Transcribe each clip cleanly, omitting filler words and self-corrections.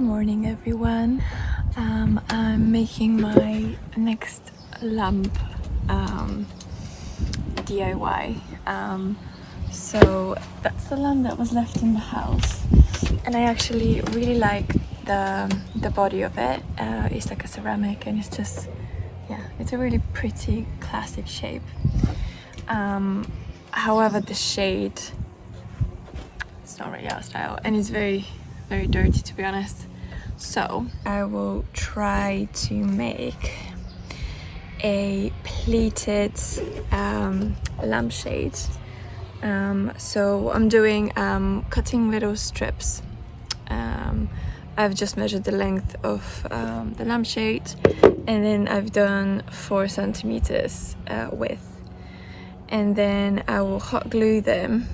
morning everyone. I'm making my next lamp DIY. So that's the lamp that was left in the house, and I actually really like the body of it. It's like a ceramic, and it's just, yeah, it's a really pretty classic shape. However, the shade, it's not really our style, and it's very dirty, to be honest. So I will try to make a pleated lampshade. So I'm doing cutting little strips. I've just measured the length of the lampshade, and then I've done 4 centimeters width, and then I will hot glue them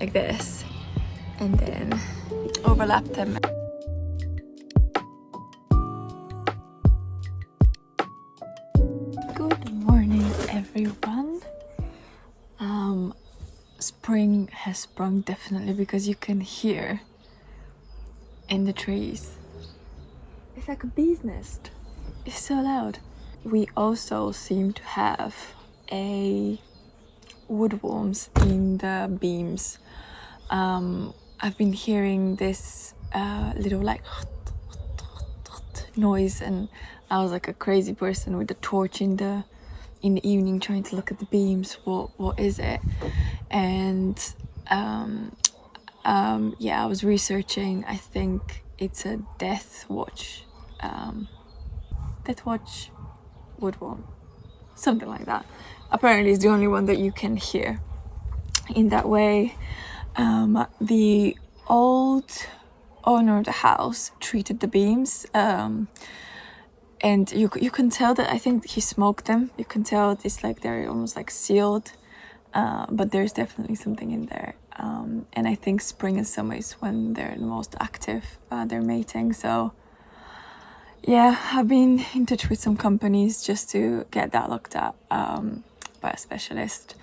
like this and then overlap them. Good morning everyone. Spring has sprung, definitely, because you can hear in the trees. It's like a bee's nest. It's so loud. We also seem to have a woodworms in the beams. I've been hearing this little like noise, and I was like a crazy person with the torch in the evening trying to look at the beams. What is it? And yeah, I was researching. I think it's a death watch woodworm, something like that. Apparently it's the only one that you can hear in that way. The old owner of the house treated the beams, and you can tell that, I think he smoked them. You can tell it's like they're almost like sealed, but there's definitely something in there. And I think spring is some ways when they're the most active, they're mating. So yeah, I've been in touch with some companies just to get that looked at by a specialist.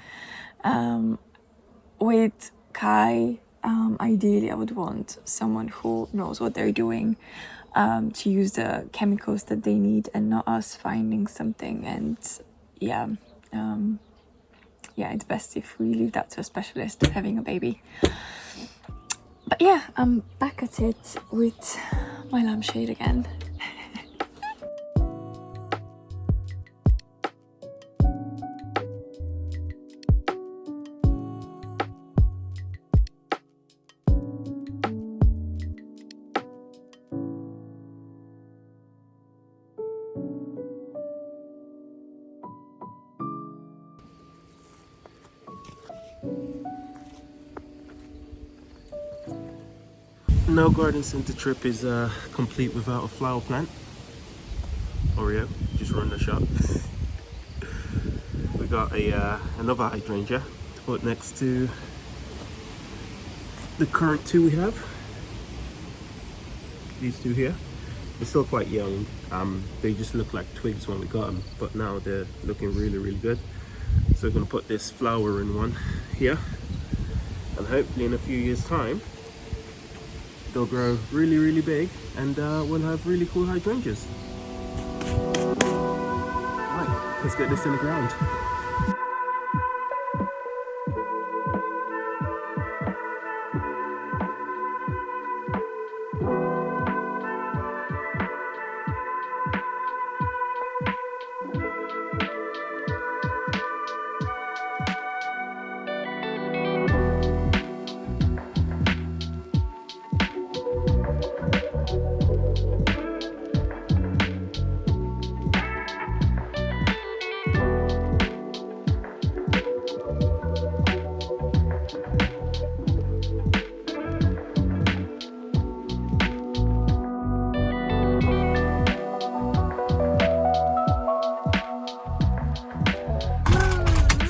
With Kai, ideally I would want someone who knows what they're doing, to use the chemicals that they need, and not us finding something. And yeah, it's best if we leave that to a specialist having a baby. But yeah, I'm back at it with my lampshade again. No garden centre trip is complete without a flower plant. Oreo, just run the shop. We got another hydrangea to put next to the current 2 we have. These 2 here. They're still quite young. They just look like twigs when we got them, but now they're looking really good. So we're gonna put this flowering one here, and hopefully in a few years' time they'll grow really big, and we'll have really cool hydrangeas. Right, let's get this in the ground.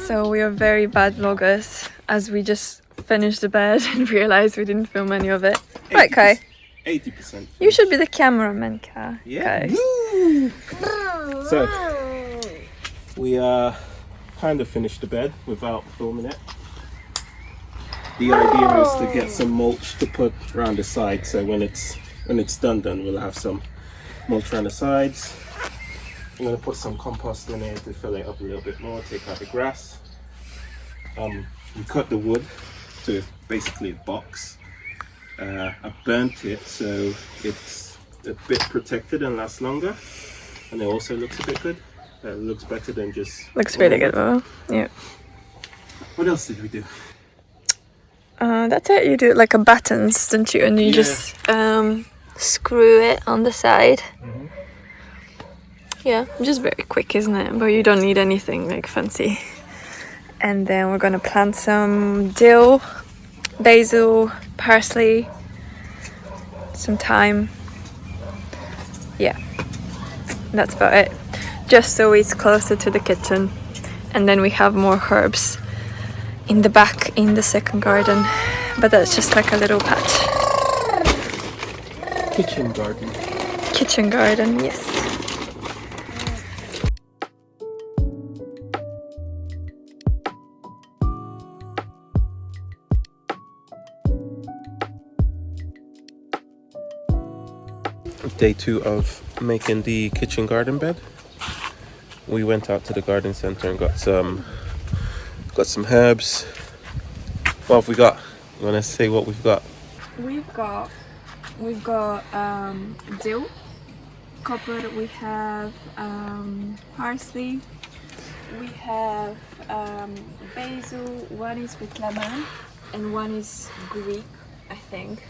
So we are very bad vloggers, as we just finished the bed and realized we didn't film any of it. Right, Kai? 80%. You should be the cameraman, Kai. Yeah. So we kind of finished the bed without filming it. The idea is to get some mulch to put around the side, so when it's when it's done, we'll have some mulch on the sides. I'm going to put some compost in here to fill it up a little bit more, take out the grass. We cut the wood to basically a box. I burnt it so it's a bit protected and lasts longer, and it also looks a bit good. It looks better than just... Looks really good, Baba. Yeah. What else did we do? That's it. You do it like a buttons, don't you? And you just screw it on the side. Mm-hmm. Yeah, just very quick, isn't it? But you don't need anything like fancy. And then we're gonna plant some dill, basil, parsley, some thyme. Yeah, that's about it. Just so it's closer to the kitchen. And then we have more herbs in the back in the second garden. But that's just like a little patch. Kitchen garden. Kitchen garden, yes. Day 2 of making the kitchen garden bed. We went out to the garden center and got some herbs. What have we got? You want to say what we've got? We've got dill, copper. We have parsley. We have basil. One is with lemon, and one is Greek, I think.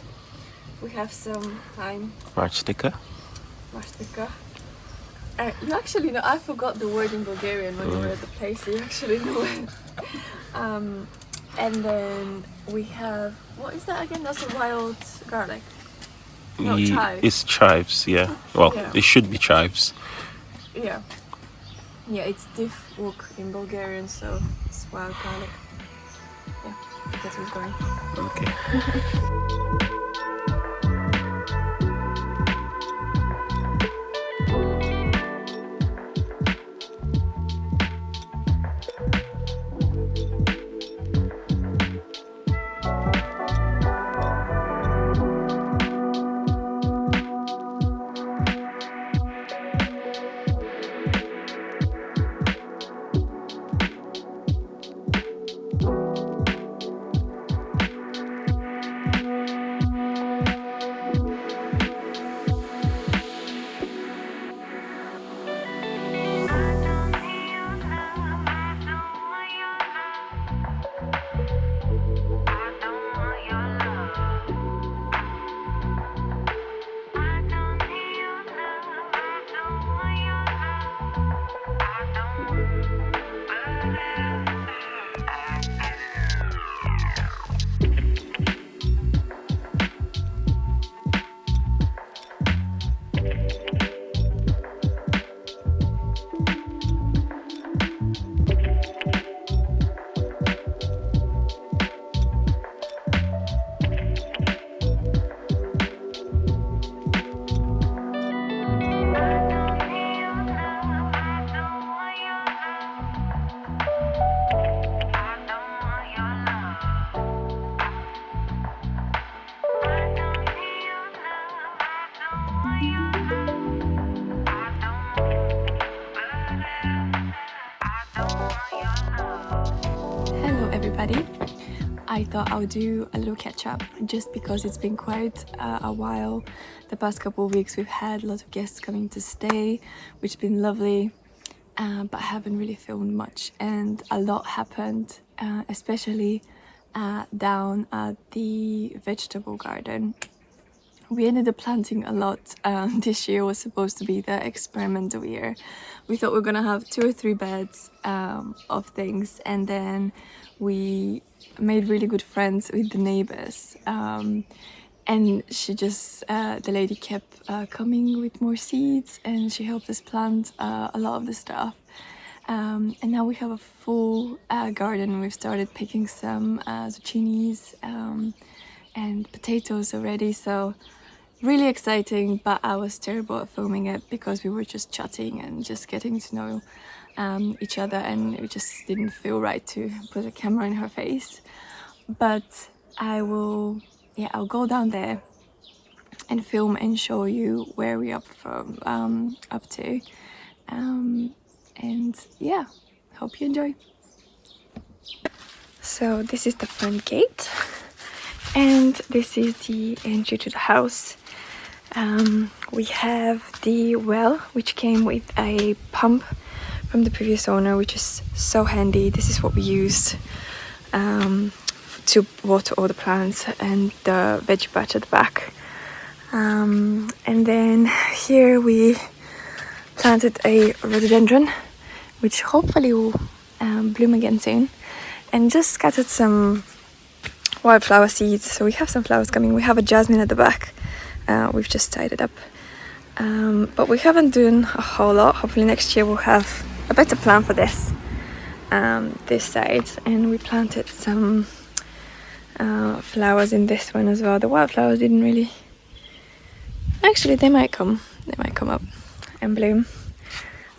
We have some thyme. Marchtika. You actually know, I forgot the word in Bulgarian when we were at the place, so you actually know it. And then we have, what is that again? That's a wild garlic. No, chives. It's chives, yeah. Well, Yeah. it should be chives. Yeah. Yeah, it's div wuk in Bulgarian, so it's wild garlic. Yeah, that's what's going. Okay. Hello everybody. I thought I would do a little catch up just because it's been quite a while. The past couple of weeks we've had a lot of guests coming to stay, which has been lovely, but I haven't really filmed much, and a lot happened, especially down at the vegetable garden. We ended up planting a lot. This year was supposed to be the experimental year. We thought we were gonna have 2 or 3 beds of things, and then we made really good friends with the neighbors. And she just, the lady kept coming with more seeds, and she helped us plant a lot of the stuff. And now we have a full garden. We've started picking some zucchinis and potatoes already, so really exciting. But I was terrible at filming it because we were just chatting and just getting to know each other, and it just didn't feel right to put a camera in her face. But I'll go down there and film and show you where we're up to. And yeah, hope you enjoy. So this is the front gate, and this is the entry to the house. We have the well, which came with a pump from the previous owner, which is so handy. This is what we used to water all the plants, and the veggie patch at the back. And then here we planted a rhododendron, which hopefully will bloom again soon, and just scattered some wildflower seeds. So we have some flowers coming. We have a jasmine at the back. We've just tied it up, but we haven't done a whole lot. Hopefully next year we'll have a better plan for this side. And we planted some flowers in this one as well. The wildflowers didn't really, actually they might come up and bloom,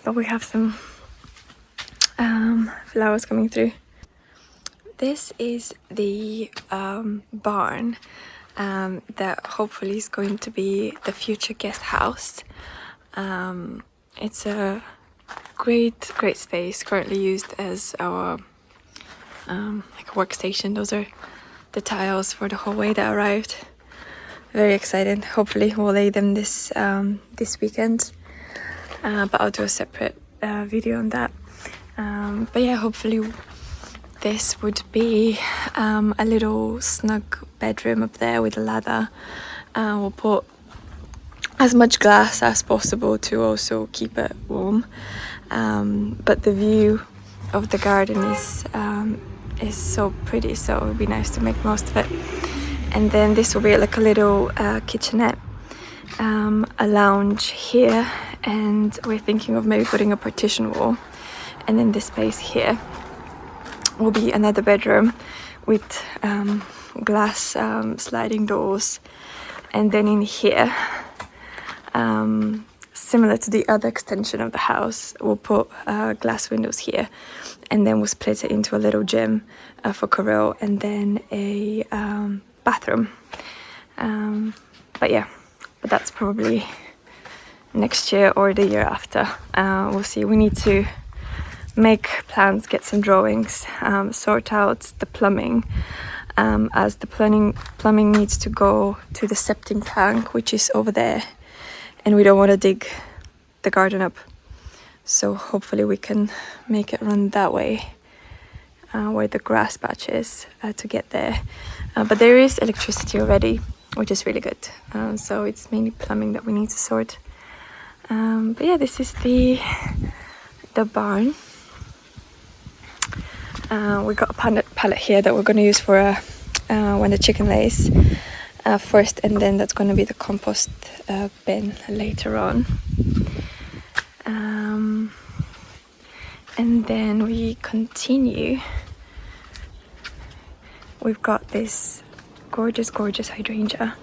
but we have some flowers coming through. This is the barn that hopefully is going to be the future guest house. It's a great space, currently used as our like a workstation. Those are the tiles for the hallway that arrived. Very excited. Hopefully we'll lay them this weekend, but I'll do a separate video on that. But yeah, hopefully this would be a little snug bedroom up there with a ladder. We'll put as much glass as possible to also keep it warm. But the view of the garden is so pretty, so it would be nice to make most of it. And then this will be like a little kitchenette, a lounge here, and we're thinking of maybe putting a partition wall. And then this space here will be another bedroom with glass sliding doors. And then in here, similar to the other extension of the house, we'll put glass windows here, and then we'll split it into a little gym for Karil, and then a bathroom. But that's probably next year or the year after. We'll see. We need to make plans, get some drawings, sort out the plumbing, as the plumbing needs to go to the septic tank, which is over there, and we don't want to dig the garden up, so hopefully we can make it run that way, where the grass patch is, to get there. But there is electricity already, which is really good, so it's mainly plumbing that we need to sort. But yeah, this is the barn. We got a pallet here that we're going to use for when the chicken lays first, and then that's going to be the compost bin later on. And then we continue. We've got this gorgeous hydrangea,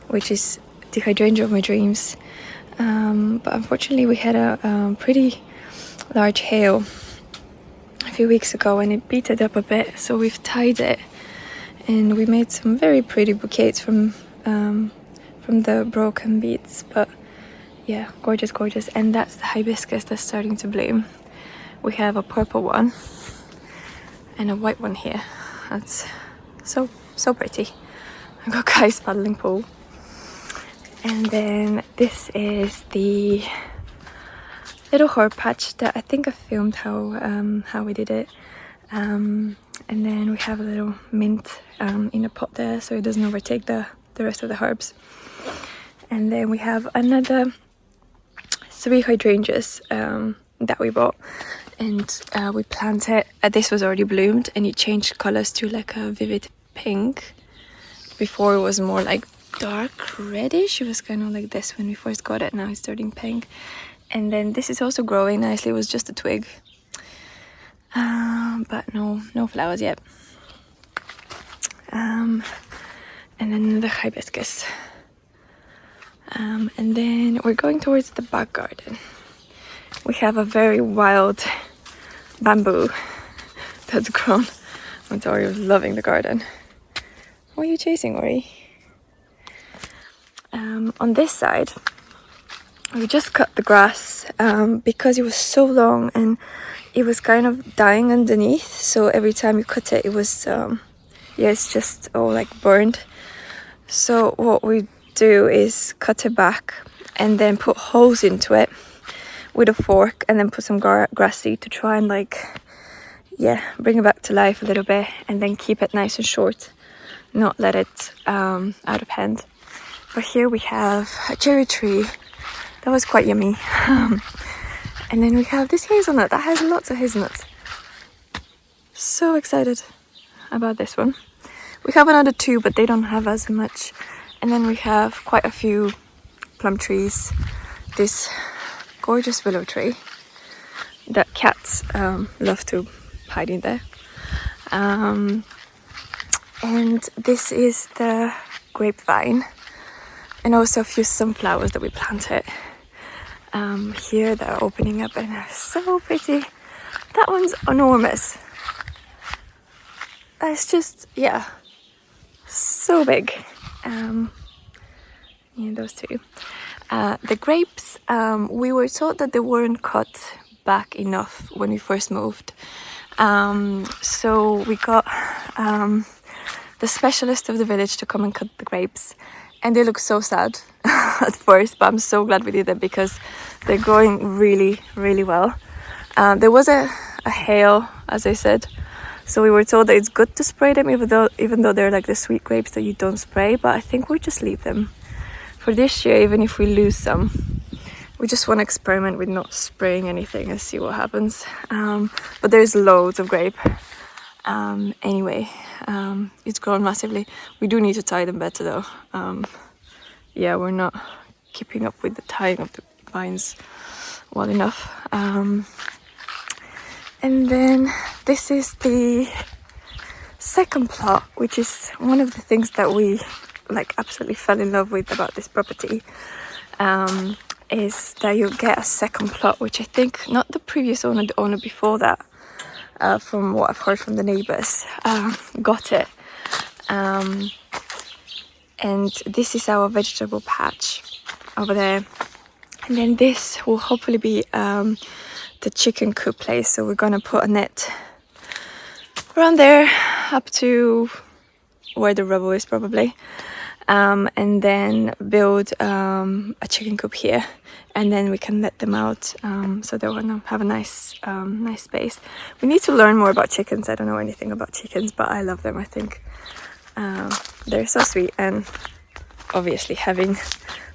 which is the hydrangea of my dreams. But unfortunately we had a pretty large hail a few weeks ago, and it beat it up a bit, so we've tied it, and we made some very pretty bouquets from the broken beads. But yeah, gorgeous. And that's the hibiscus that's starting to bloom. We have a purple one and a white one here. That's so pretty. I've got guys paddling pool. And then this is the little herb patch that I think I filmed how we did it. And then we have a little mint in a pot there, so it doesn't overtake the rest of the herbs. And then we have another 3 hydrangeas that we bought, and we planted. This was already bloomed, and it changed colors to like a vivid pink. Before it was more like dark reddish. It was kind of like this when we first got it. Now it's turning pink. And then this is also growing nicely. It was just a twig, but no flowers yet. And then another hibiscus. And then we're going towards the back garden. We have a very wild bamboo that's grown. And Ori was loving the garden. What are you chasing, Ori? On this side, we just cut the grass because it was so long and it was kind of dying underneath. So every time you cut it, it was, it's just all like burned. So what we do is cut it back and then put holes into it with a fork and then put some grass seed to try and bring it back to life a little bit, and then keep it nice and short, not let it out of hand. But here we have a cherry tree that was quite yummy. And then we have this hazelnut that has lots of hazelnuts. So excited about this one. We have another two, but they don't have as much. And then we have quite a few plum trees. This gorgeous willow tree that cats love to hide in there. And this is the grapevine. And also a few sunflowers that we planted here that are opening up and are so pretty. That one's enormous. That's just, so big. Those two. The grapes, we were told that they weren't cut back enough when we first moved. So we got the specialist of the village to come and cut the grapes. And they look so sad at first, but I'm so glad we did it because they're growing really, really well. There was a hail, as I said, so we were told that it's good to spray them, even though they're like the sweet grapes that you don't spray. But I think we'll just leave them for this year, even if we lose some. We just want to experiment with not spraying anything and see what happens. But there's loads of grape. Anyway, it's grown massively. We do need to tie them better though. We're not keeping up with the tying of the vines well enough. And then this is the second plot, which is one of the things that we absolutely fell in love with about this property. Is that you get a second plot, which I think not the previous owner, the owner before that, from what I've heard from the neighbours, got it. And this is our vegetable patch over there. And then this will hopefully be the chicken coop place. So we're gonna put a net around there up to where the rubble is probably. And then build a chicken coop here, and then we can let them out so they want to have a nice space. We need to learn more about chickens. I don't know anything about chickens, but I love them. I think they're so sweet, and obviously having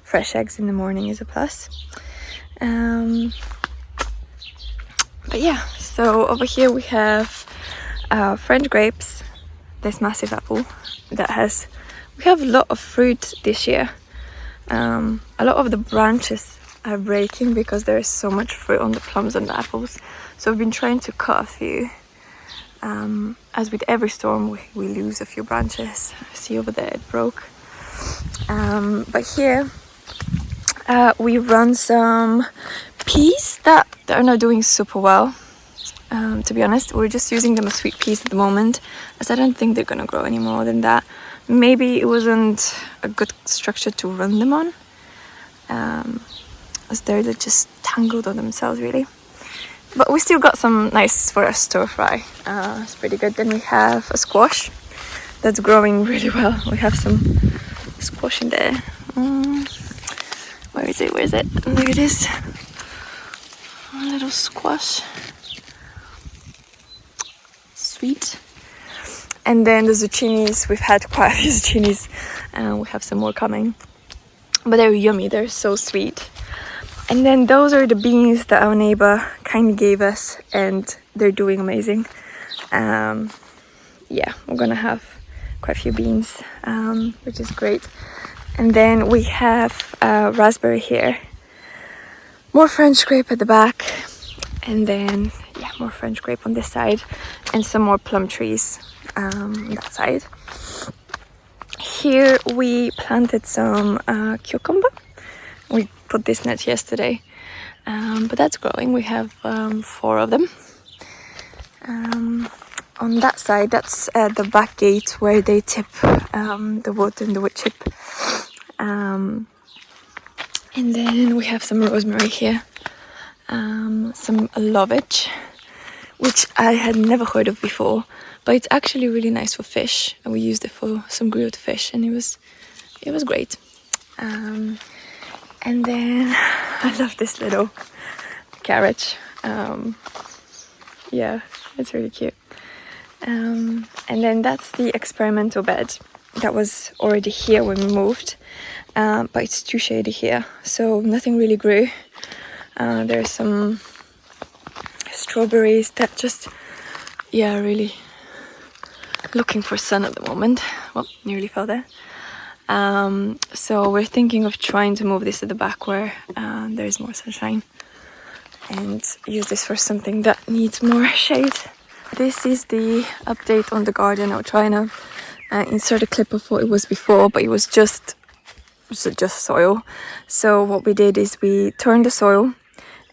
fresh eggs in the morning is a plus. But yeah, so over here we have French grapes, this massive apple that has. We have a lot of fruit this year. A lot of the branches are breaking because there is so much fruit on the plums and the apples. So we've been trying to cut a few. As with every storm, we lose a few branches. See over there, it broke. But here we run some peas that are not doing super well. To be honest, we're just using them as sweet peas at the moment, as I don't think they're gonna grow any more than that. Maybe it wasn't a good structure to run them on, as they're just tangled on themselves really. But we still got some nice for a stir fry. It's pretty good. Then we have a squash that's growing really well. We have some squash in there. Where is it? There it is. A little squash. Sweet. And then the zucchinis, we've had quite a few zucchinis, and we have some more coming. But they're yummy, they're so sweet. And then those are the beans that our neighbor kindly gave us, and they're doing amazing. We're gonna have quite a few beans, which is great. And then we have raspberry here. More French grape at the back, and then more French grape on this side, and some more plum trees on that side. Here we planted some cucumber. We put this net yesterday, but that's growing. We have 4 of them. On that side, that's the back gate where they tip the wood and the wood chip. And then we have some rosemary here, some lovage, which I had never heard of before, but it's actually really nice for fish. And we used it for some grilled fish, and it was great. And then I love this little carriage. Yeah, it's really cute. And then that's the experimental bed that was already here when we moved, but it's too shady here, so nothing really grew. There's some strawberries that just, yeah, really looking for sun at the moment. Well, nearly fell there. So we're thinking of trying to move this to the back where there's more sunshine, and use this for something that needs more shade. This is the update on the garden. I'll try and insert a clip of what it was before, but it was just soil. So what we did is we turned the soil,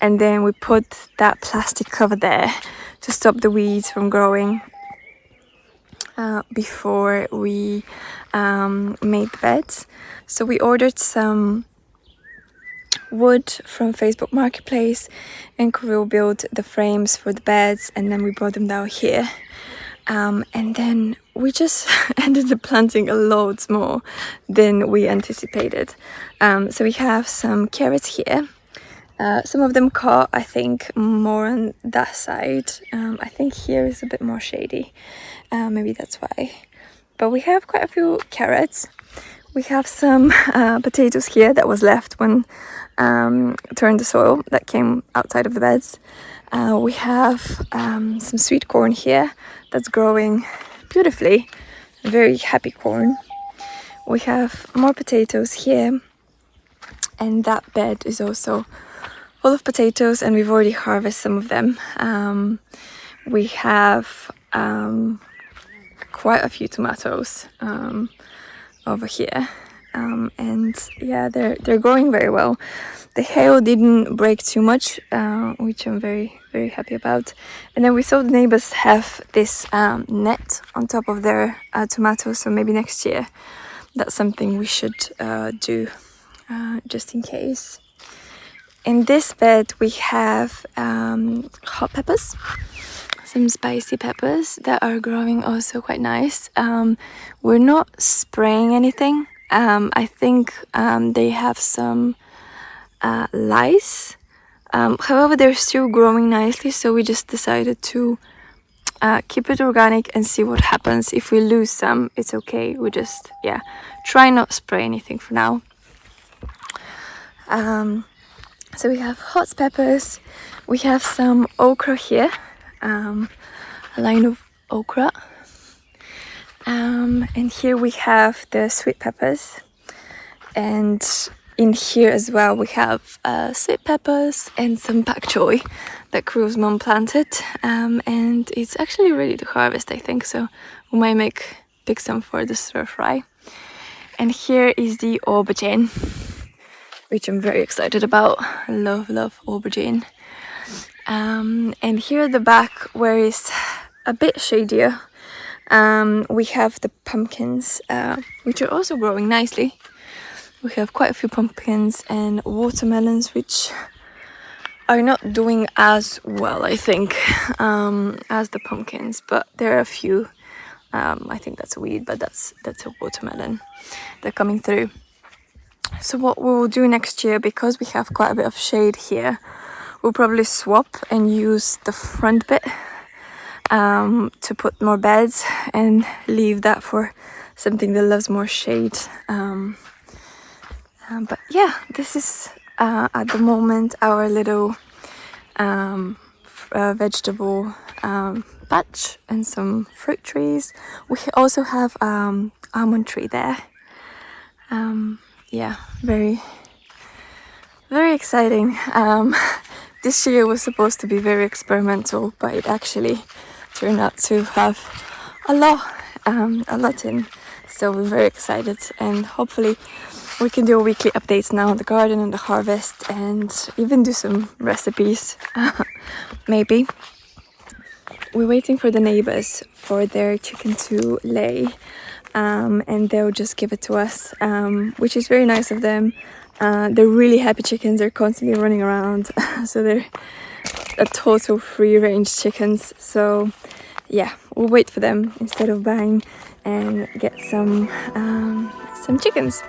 and then we put that plastic cover there to stop the weeds from growing before we made the beds. So we ordered some wood from Facebook Marketplace, and Karil built the frames for the beds, and then we brought them down here. And then we just ended up planting a lot more than we anticipated. So we have some carrots here. Some of them caught, I think, more on that side. I think here is a bit more shady. Maybe that's why. But we have quite a few carrots. We have some potatoes here that was left when turned the soil that came outside of the beds. We have some sweet corn here that's growing beautifully. Very happy corn. We have more potatoes here, and that bed is also full of potatoes, and we've already harvested some of them. We have quite a few tomatoes over here, and yeah, they're growing very well. The hail didn't break too much, which I'm very, very happy about. And then we saw the neighbors have this net on top of their tomatoes, so maybe next year that's something we should do, just in case. In this bed we have hot peppers, some spicy peppers that are growing also quite nice. We're not spraying anything. I think they have some lice. However, they're still growing nicely, so we just decided to keep it organic and see what happens. If we lose some, it's okay. We just, yeah, try not spray anything for now. So we have hot peppers. We have some okra here, a line of okra. And here we have the sweet peppers, and in here as well we have sweet peppers and some pak choy that Karil's mom planted, and it's actually ready to harvest, I think, so we might pick some for the stir fry. And here is the aubergine, which I'm very excited about. I love aubergine. And here at the back, where it's a bit shadier, we have the pumpkins, which are also growing nicely. We have quite a few pumpkins and watermelons, which are not doing as well, I think, as the pumpkins, but there are a few. I think that's a weed, but that's a watermelon. They're coming through. So what we'll do next year, because we have quite a bit of shade here, we'll probably swap and use the front bit to put more beds, and leave that for something that loves more shade. But yeah, this is at the moment our little vegetable patch and some fruit trees. We also have almond tree there. Yeah, very, very exciting. This year was supposed to be very experimental, but it actually turned out to have a lot in. So we're very excited, and hopefully we can do weekly updates now on the garden and the harvest, and even do some recipes, maybe. We're waiting for the neighbors for their chicken to lay, and they'll just give it to us, which is very nice of them. They're really happy chickens, they're constantly running around. So they're a total free range chickens. So yeah, we'll wait for them instead of buying and get some chickens.